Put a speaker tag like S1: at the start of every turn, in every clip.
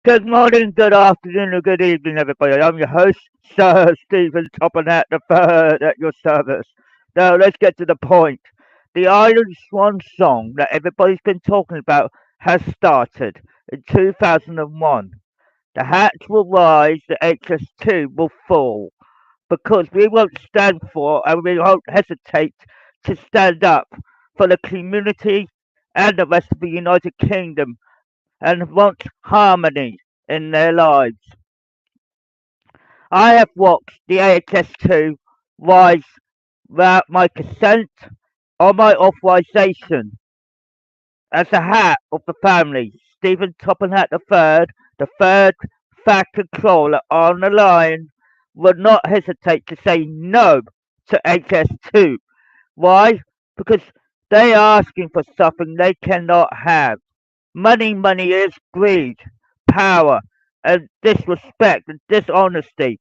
S1: Good morning, good afternoon, or good evening, everybody. I'm your host, Sir Stephen Topham Hatt the Third at your service. Now, let's get to the point. The Island Swan song that everybody's been talking about has started in 2001. The Hats will rise, the HS2 will fall, because we won't stand for and we won't hesitate to stand up for the community and the rest of the United Kingdom and want harmony in their lives. I have watched the AHS2 rise without my consent or my authorization. As a hat of the family, Stephen Toppenhat the third Fat Controller on the line, would not hesitate to say no to HS2. Why? Because they are asking for something they cannot have. Money is greed, power, and disrespect and dishonesty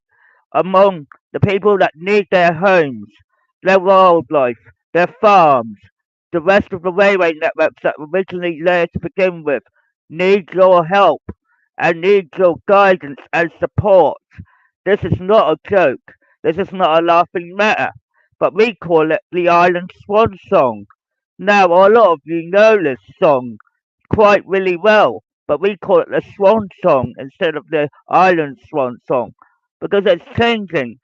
S1: among the people that need their homes, their wildlife, their farms. The rest of the railway networks that were originally there to begin with need your help and need your guidance and support. This is not a joke. This is not a laughing matter, but we call it the Island Swan Song. Now, a lot of you know this song quite really well, but we call it the Swan Song instead of the Island Swan Song because it's changing.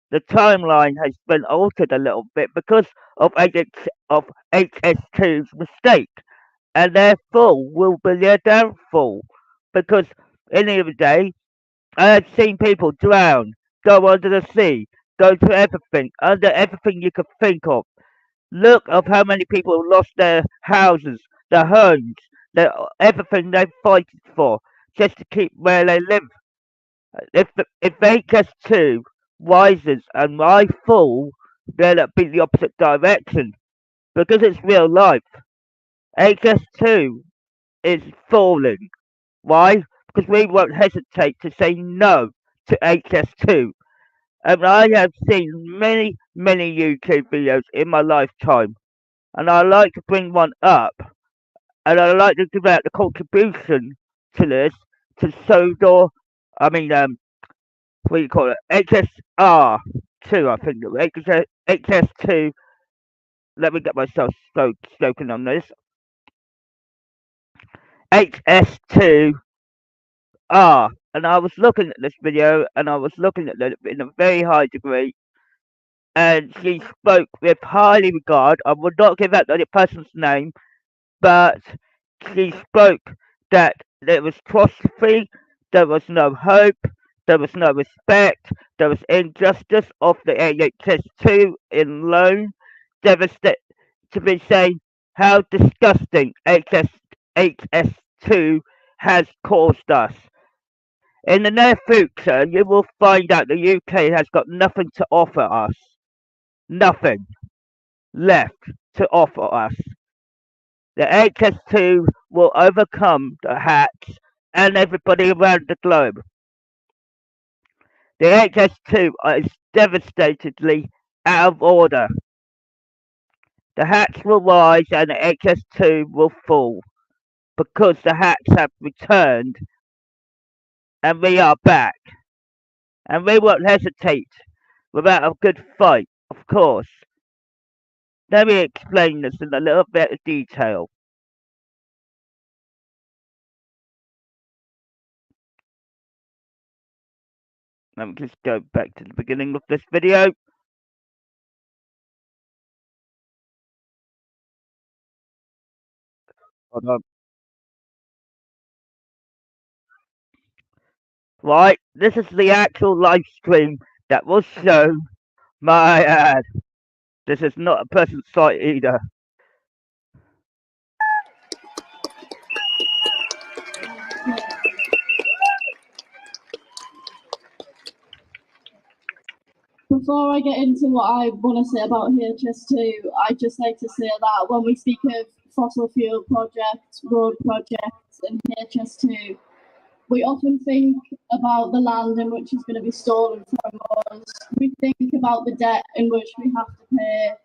S1: The timeline has been altered a little bit because of HS2's mistake, and their fall will be their downfall. Because in the other day, I had seen people drown, go under the sea, go to everything, under everything you could think of. Look of how many people lost their houses, their homes, their everything they fighted for just to keep where they live. If HS2 rises and I fall, then it'd be the opposite direction because it's real life. HS2 is falling. Why? Because we won't hesitate to say no to HS2. And I have seen many YouTube videos in my lifetime, and I like to bring one up, and I like to give out the contribution to this to Sodor. I mean, what do you call it? HSR2, I think. HS2. Let me get myself spoken on this. HS2R. And I was looking at this video, and I was looking at it in a very high degree, and she spoke with highly regard. I would not give out the person's name, but she spoke that there was philosophy, there was no hope, there was no respect, there was injustice of the AHS2 in loan, devastate to be saying how disgusting HS2 has caused us. In the near future, you will find out the UK has got nothing to offer us. Nothing left to offer us. The HS2 will overcome the Hats and everybody around the globe. The HS2 is devastatedly out of order. The Hats will rise and the HS2 will fall because the Hats have returned and we are back. And we won't hesitate without a good fight, of course. Let me explain this in a little bit of detail. Let me just go back to the beginning of this video. Hold on. Right, this is the actual live stream that was shown. My ad. This is not a pleasant sight either.
S2: Before I get into what I want to say about HS2, I'd just like to say that when we speak of fossil fuel projects, road projects, and HS2, we often think about the land in which is going to be stolen from us. We think about the debt in which we have to pay.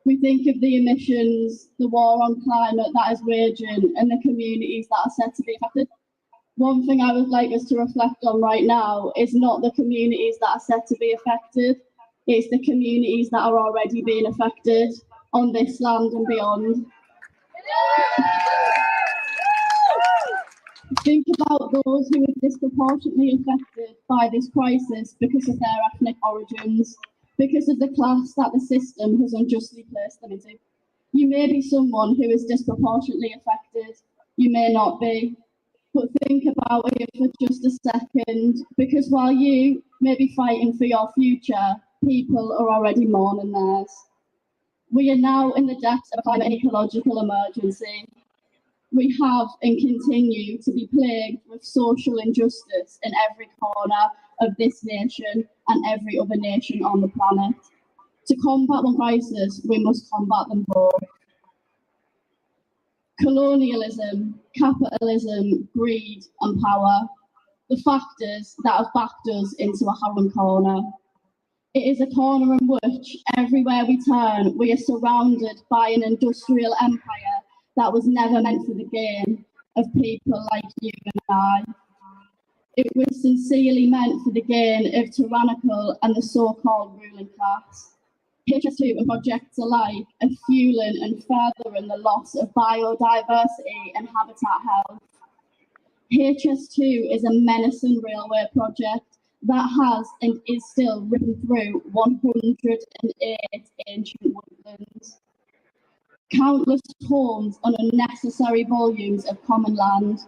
S2: We think of the emissions, the war on climate that is raging, and the communities that are set to be affected. One thing I would like us to reflect on right now is not the communities that are set to be affected, it's the communities that are already being affected on this land and beyond. Think about those who are disproportionately affected by this crisis because of their ethnic origins, because of the class that the system has unjustly placed them into. You may be someone who is disproportionately affected, you may not be, but think about it for just a second, because while you may be fighting for your future, people are already mourning theirs. We are now in the depths of a climate and ecological emergency. We have and continue to be plagued with social injustice in every corner of this nation and every other nation on the planet. To combat one crisis, we must combat them both. Colonialism, capitalism, greed, and power, the factors that have backed us into a harrowing corner. It is a corner in which, everywhere we turn, we are surrounded by an industrial empire that was never meant for the gain of people like you and I. It was sincerely meant for the gain of tyrannical and the so-called ruling class. Hs2 and projects alike are fueling and furthering the loss of biodiversity and habitat health. Hs2 is a menacing railway project that has and is still ripping through 108 ancient woodlands. Countless homes on unnecessary volumes of common land.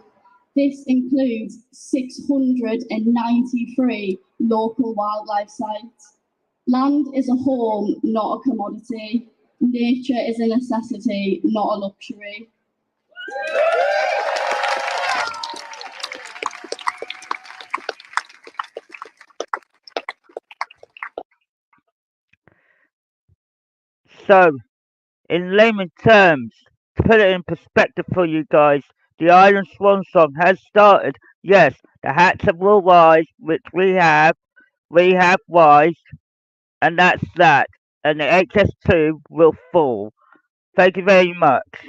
S2: This includes 693 local wildlife sites. Land is a home, not a commodity. Nature is a necessity, not a luxury.
S1: So, in layman terms, to put it in perspective for you guys, the island swansong has started. Yes, the Hatts will rise, which we have wised, and that's that. And the HS2 will fall. Thank you very much.